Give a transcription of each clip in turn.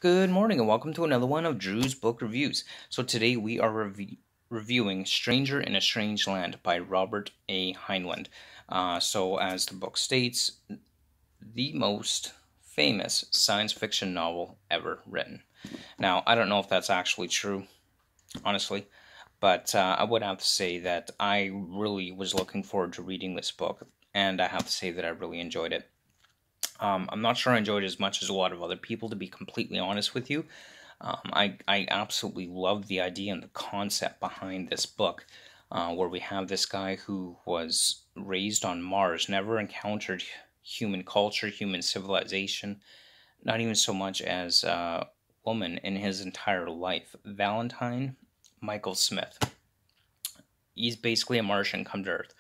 Good morning and welcome to another one of Drew's Book Reviews. So today we are reviewing Stranger in a Strange Land by Robert A Heinlein. So as the book states, the most famous science fiction novel ever written. Now, I don't know if that's actually true, honestly, but I would have to say that I really was looking forward to reading this book, and I have to say that I really enjoyed it. I'm not sure I enjoyed it as much as a lot of other people, to be completely honest with you. I absolutely love the idea and the concept behind this book, where we have this guy who was raised on Mars, never encountered human culture, human civilization, not even so much as a woman in his entire life. Valentine Michael Smith. He's basically a Martian come to Earth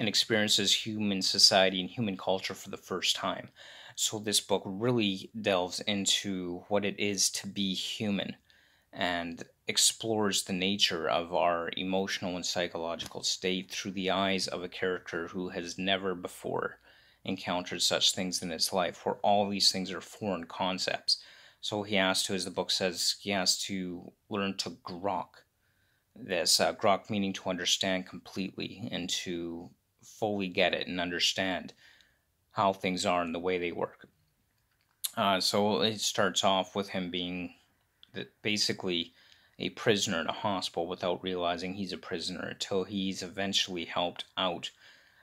and experiences human society and human culture for the first time. So this book really delves into what it is to be human and explores the nature of our emotional and psychological state through the eyes of a character who has never before encountered such things in his life, where all these things are foreign concepts. So he has to, as the book says, he has to learn to grok this, grok meaning to understand completely and to fully get it and understand how things are and the way they work. So it starts off with him being basically a prisoner in a hospital without realizing he's a prisoner, until he's eventually helped out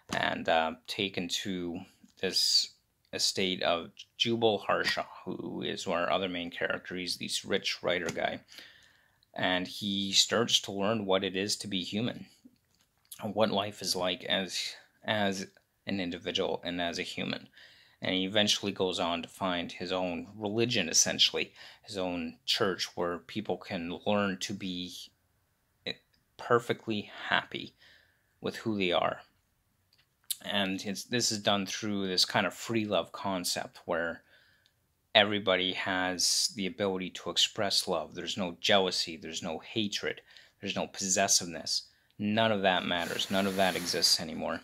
and taken to this estate of Jubal Harshaw, who is our other main character. He's this rich writer guy, and he starts to learn what it is to be human, what life is like as an individual and as a human. And he eventually goes on to find his own religion, essentially, his own church, where people can learn to be perfectly happy with who they are. And this is done through this kind of free love concept where everybody has the ability to express love. There's no jealousy, there's no hatred, there's no possessiveness. None of that matters. None of that exists anymore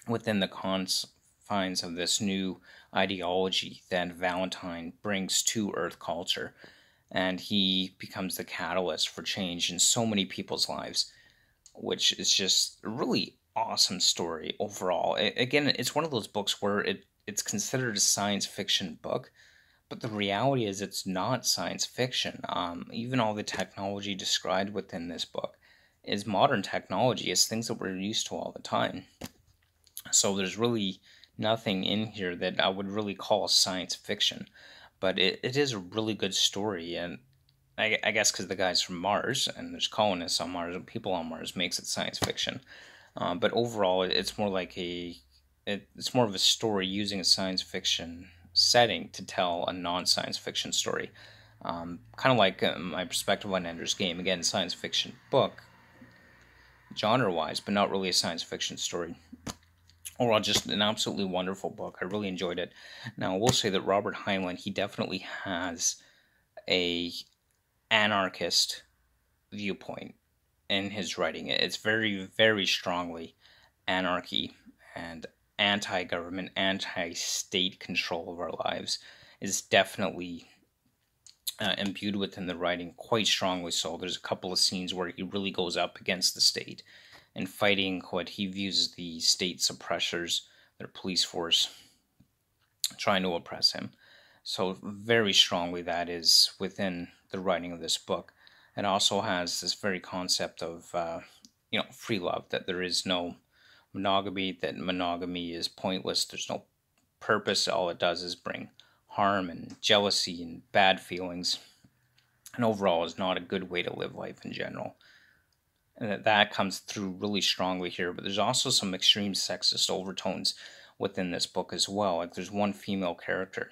within the confines of this new ideology that Valentine brings to Earth culture. And he becomes the catalyst for change in so many people's lives, which is just a really awesome story overall. Again, it's one of those books where it's considered a science fiction book, but the reality is it's not science fiction. Even all the technology described within this book is modern technology. It's things that we're used to all the time. So there's really nothing in here that I would really call science fiction. But it is a really good story, and I guess because the guy's from Mars, and there's colonists on Mars, and people on Mars makes it science fiction. But overall, it's more like it's more of a story using a science fiction setting to tell a non-science fiction story. Kind of like my perspective on Ender's Game. Again, science fiction book, genre-wise, but not really a science fiction story. Overall, just an absolutely wonderful book. I really enjoyed it. Now, I will say that Robert Heinlein, he definitely has a anarchist viewpoint in his writing. It's very, very strongly anarchy and anti-government, anti-state control of our lives is definitely imbued within the writing, quite strongly so. There's a couple of scenes where he really goes up against the state and fighting what he views as the state's oppressors, their police force, trying to oppress him. So very strongly that is within the writing of this book. It also has this very concept of, free love, that there is no monogamy, that monogamy is pointless, there's no purpose, all it does is bring harm and jealousy and bad feelings, and overall is not a good way to live life in general. And that comes through really strongly here, but there's also some extreme sexist overtones within this book as well. Like there's one female character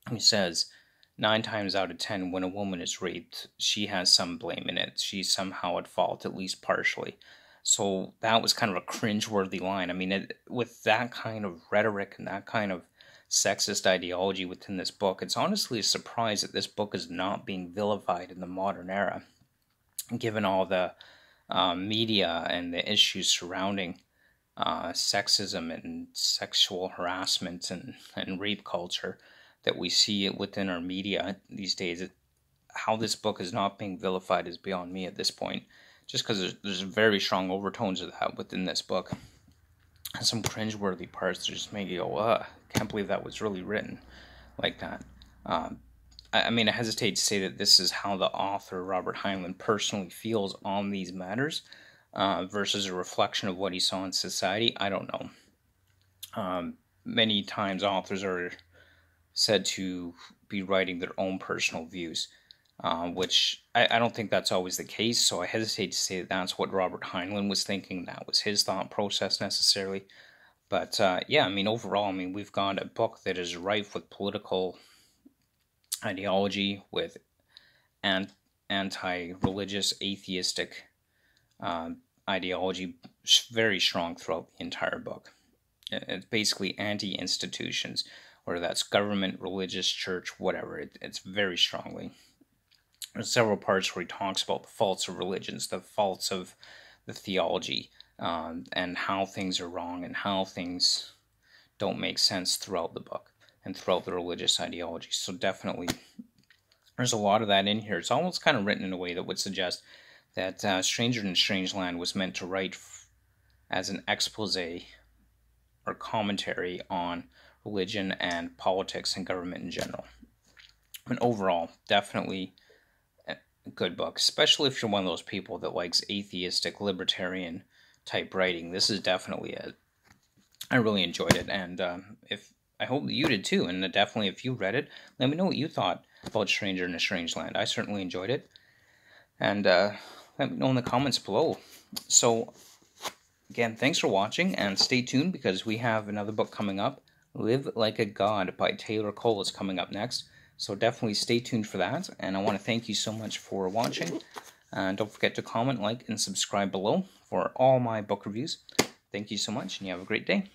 who says 9 times out of 10 when a woman is raped, she has some blame in it. She's somehow at fault, at least partially. So that was kind of a cringeworthy line. I mean, with that kind of rhetoric and that kind of sexist ideology within this book, it's honestly a surprise that this book is not being vilified in the modern era, given all the media and the issues surrounding sexism and sexual harassment and rape culture. that we see it within our media these days. How this book is not being vilified is beyond me at this point. Just because there's very strong overtones of that within this book. And some cringeworthy parts that just make you go, can't believe that was really written like that. I mean, I hesitate to say that this is how the author, Robert Heinlein, personally feels on these matters versus a reflection of what he saw in society. I don't know. Many times authors are said to be writing their own personal views, which I don't think that's always the case, so I hesitate to say that that's what Robert Heinlein was thinking, that was his thought process necessarily. But yeah, I mean, overall, I mean, we've got a book that is rife with political ideology, with anti-religious, atheistic ideology, very strong throughout the entire book. It's basically anti-institutions, whether that's government, religious, church, whatever. It's very strongly. There's several parts where he talks about the faults of religions, the faults of the theology, and how things are wrong and how things don't make sense throughout the book and throughout the religious ideology. So definitely, there's a lot of that in here. It's almost kind of written in a way that would suggest that Stranger in a Strange Land was meant to write as an expose or commentary on religion and politics and government in general. And overall, definitely a good book, especially if you're one of those people that likes atheistic, libertarian type writing. This is definitely it. I really enjoyed it, and I hope that you did too. And definitely, if you read it, let me know what you thought about Stranger in a Strange Land. I certainly enjoyed it, and let me know in the comments below. So, again, thanks for watching, and stay tuned because we have another book coming up. Live Like a God by Taylor Cole is coming up next. So definitely stay tuned for that. And I want to thank you so much for watching. And don't forget to comment, like, and subscribe below for all my book reviews. Thank you so much, and you have a great day.